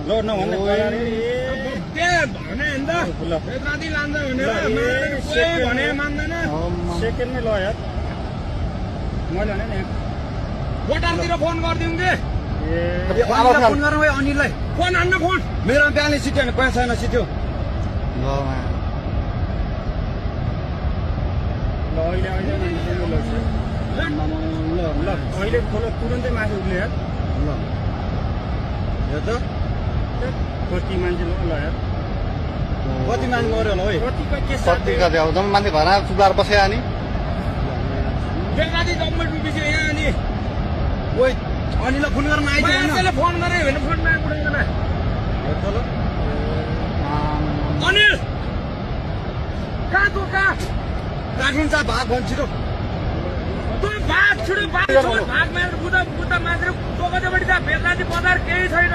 लो नभन्ने पगारी भने नि त राति लान्छ भनेर कोही भने मान्दैन सेकेन्डमै ल यार मैले भने नि बोटारतिर फोन गरिदिउँ कि फोन गरौँ है अनिललाई फोन हान्न फोन मेरो बिहानै सिट्यो भने पैसा छैन सिट्यो ल अहिले ल अहिले खोलो तुरन्तै माथि उठ्ने यार ल यो त कति मान्छे ल यार कति मान्छे मऱ्यो होला है कतिको के कति कति अब जम्मै मान्छे घरमा चुप्लाएर बसेको नि बेलुका जम्मै डुबिसक्यो यहाँ अनि ओइ अनिललाई फोन गर्न आइदियो मान्छेले फोन गरे भने फोन नआइपुग्दैन अनिल कहाँ तँ कहाँ काठिन्छ भाग भन्छ छिटो तँ भाग छिटो भाग मारेर बुद्ध मान्छे दोकानबाट जा बेलुका बजार केही छैन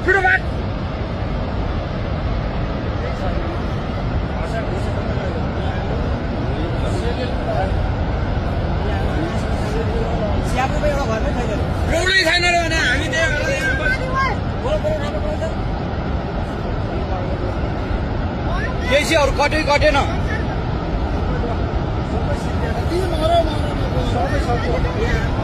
छिटो भाग एउटै छैन रे भने हामी केसीहरू कटेन सबै